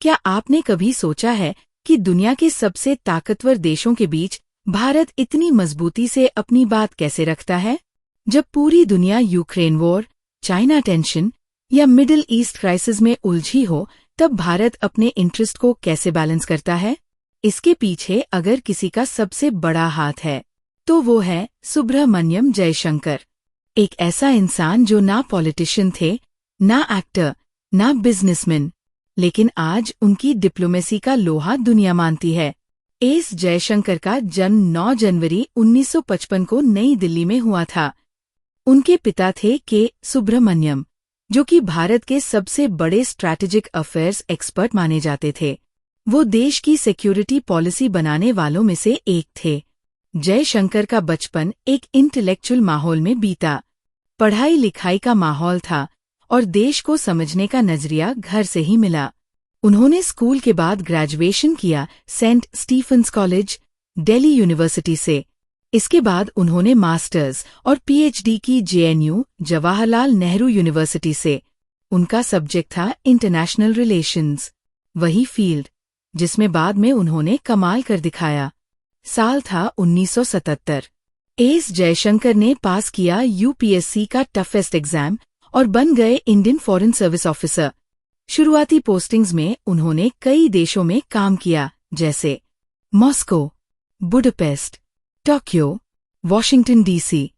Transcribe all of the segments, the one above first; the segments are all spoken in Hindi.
क्या आपने कभी सोचा है कि दुनिया के सबसे ताकतवर देशों के बीच भारत इतनी मजबूती से अपनी बात कैसे रखता है? जब पूरी दुनिया यूक्रेन वॉर, चाइना टेंशन या मिडिल ईस्ट क्राइसिस में उलझी हो, तब भारत अपने इंटरेस्ट को कैसे बैलेंस करता है? इसके पीछे अगर किसी का सबसे बड़ा हाथ है, तो वो है सुब्रमण्यम जयशंकर। एक ऐसा इंसान जो ना पॉलिटिशियन थे, ना एक्टर, ना बिजनेसमैन, लेकिन आज उनकी डिप्लोमेसी का लोहा दुनिया मानती है। एस जयशंकर का जन्म 9 जनवरी 1955 को नई दिल्ली में हुआ था। उनके पिता थे के सुब्रमण्यम, जो कि भारत के सबसे बड़े स्ट्रैटेजिक अफेयर्स एक्सपर्ट माने जाते थे। वो देश की सिक्योरिटी पॉलिसी बनाने वालों में से एक थे। जयशंकर का बचपन एक इंटेलेक्चुअल माहौल में बीता। पढ़ाई लिखाई का माहौल था और देश को समझने का नजरिया घर से ही मिला। उन्होंने स्कूल के बाद ग्रेजुएशन किया Saint Stephen's college, Delhi university से। इसके बाद उन्होंने मास्टर्स और पीएचडी की जेएनयू, जवाहरलाल नेहरू यूनिवर्सिटी से। उनका सब्जेक्ट था इंटरनेशनल रिलेशंस, वही फील्ड जिसमें बाद में उन्होंने कमाल कर दिखाया। साल था 1977। एस जयशंकर ने पास किया यूपीएससी का टफेस्ट एग्जाम और बन गए इंडियन फॉरेन सर्विस ऑफिसर। शुरुआती पोस्टिंग्स में उन्होंने कई देशों में काम किया, जैसे Moscow, Budapest, Tokyo, Washington DC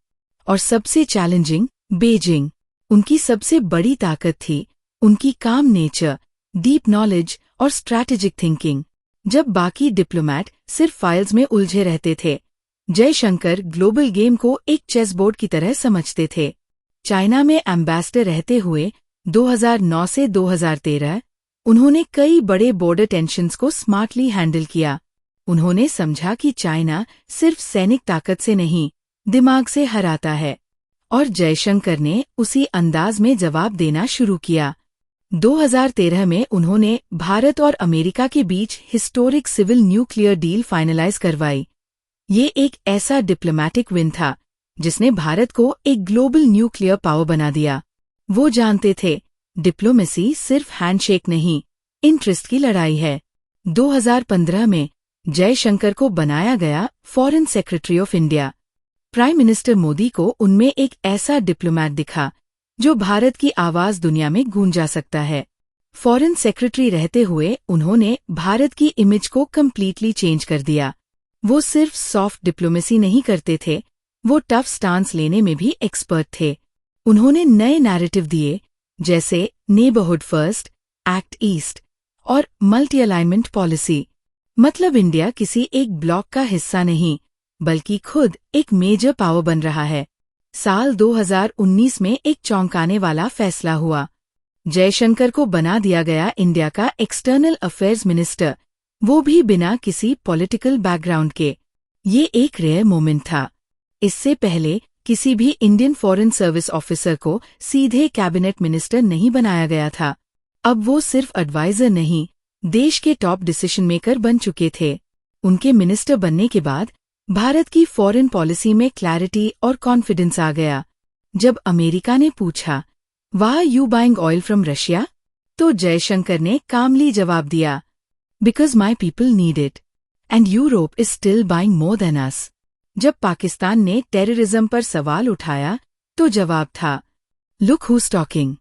और सबसे चैलेंजिंग बीजिंग। उनकी सबसे बड़ी ताकत थी उनकी काम नेचर, डीप नॉलेज और स्ट्रैटेजिक थिंकिंग। जब बाकी डिप्लोमैट सिर्फ फाइल्स में उलझे रहते थे, जयशंकर ग्लोबल गेम को एक चेस बोर्ड की तरह समझते थे। चाइना में एम्बेसडर रहते हुए 2009 से 2013 उन्होंने कई बड़े बॉर्डर टेंशन्स को स्मार्टली हैंडल किया। उन्होंने समझा कि चाइना सिर्फ सैनिक ताकत से नहीं, दिमाग से हराता है, और जयशंकर ने उसी अंदाज में जवाब देना शुरू किया। 2013 में उन्होंने भारत और अमेरिका के बीच historic civil nuclear deal finalise करवाई। ये एक ऐसा डिप्लोमैटिक विन था जिसने भारत को एक ग्लोबल न्यूक्लियर पावर बना दिया। वो जानते थे डिप्लोमेसी सिर्फ हैंडशेक नहीं, इंटरेस्ट की लड़ाई है। 2015 में जयशंकर को बनाया गया foreign secretary of India. Prime minister Modi को उनमें एक ऐसा डिप्लोमैट दिखा जो भारत की आवाज दुनिया में गूंजा सकता है। फॉरेन सेक्रेटरी रहते हुए उन्होंने भारत की इमेज को कम्प्लीटली चेंज कर दिया। वो सिर्फ सॉफ्ट डिप्लोमेसी नहीं करते थे, वो टफ स्टांस लेने में भी एक्सपर्ट थे। उन्होंने नए नैरेटिव दिए, जैसे नेबरहुड फर्स्ट, एक्ट ईस्ट और मल्टी अलाइनमेंट पॉलिसी। मतलब इंडिया किसी एक ब्लॉक का हिस्सा नहीं, बल्कि खुद एक मेजर पावर बन रहा है। साल 2019 में एक चौंकाने वाला फैसला हुआ। जयशंकर को बना दिया गया इंडिया का एक्सटर्नल अफेयर्स मिनिस्टर, वो भी बिना किसी पॉलिटिकल बैकग्राउंड के। ये एक रेयर मोमेंट था। इससे पहले किसी भी इंडियन फॉरेन सर्विस ऑफिसर को सीधे कैबिनेट मिनिस्टर नहीं बनाया गया था। अब वो सिर्फ एडवाइजर नहीं, देश के टॉप डिसीजन मेकर बन चुके थे। उनके मिनिस्टर बनने के बाद भारत की फॉरेन पॉलिसी में क्लैरिटी और कॉन्फिडेंस आ गया। जब अमेरिका ने पूछा, "Why you buying oil from Russia?" तो जयशंकर ने कामली जवाब दिया, "Because my people need it, and Europe is still buying more than us." जब पाकिस्तान ने टेररिज्म पर सवाल उठाया, तो जवाब था, "Look who's talking."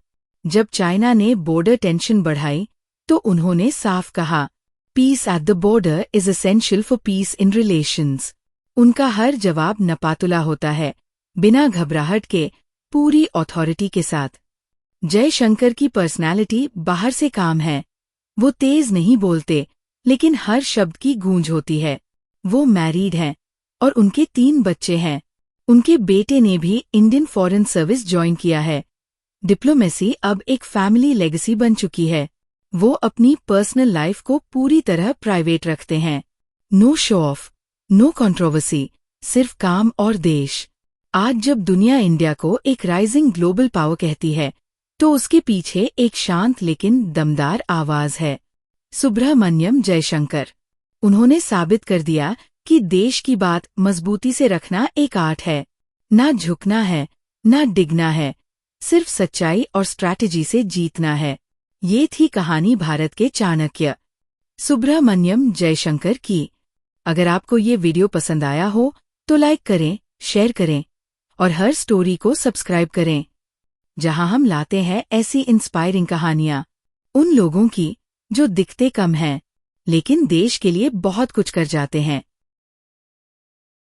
जब चाइना ने बॉर्डर टेंशन बढ़ाई, तो उन्होंने साफ कहा, "Peace at the border is essential for peace in relations." उनका हर जवाब नपातुला होता है, बिना घबराहट के, पूरी अथॉरिटी के साथ। जयशंकर की पर्सनालिटी बाहर से काम है। वो तेज नहीं बोलते, लेकिन हर शब्द की गूंज होती है। वो मैरिड हैं और उनके 3 बच्चे हैं। उनके बेटे ने भी इंडियन फॉरेन सर्विस ज्वाइन किया है। डिप्लोमेसी अब एक फैमिली लेगेसी बन चुकी है। वो अपनी पर्सनल लाइफ को पूरी तरह प्राइवेट रखते हैं। No show off, no controversy, सिर्फ काम और देश। आज जब दुनिया इंडिया को एक राइजिंग ग्लोबल पावर कहती है, तो उसके पीछे एक शांत लेकिन दमदार आवाज है, सुब्रमण्यम जयशंकर। उन्होंने साबित कर दिया कि देश की बात मजबूती से रखना एक आर्ट है। ना झुकना है, ना डिगना है, सिर्फ सच्चाई और स्ट्रैटेजी से जीतना है। ये थी कहानी भारत के चाणक्य सुब्रमण्यम जयशंकर की। अगर आपको ये वीडियो पसंद आया हो तो लाइक करें, शेयर करें और हर स्टोरी को सब्सक्राइब करें, जहां हम लाते हैं ऐसी इंस्पायरिंग कहानियां उन लोगों की जो दिखते कम हैं लेकिन देश के लिए बहुत कुछ कर जाते हैं।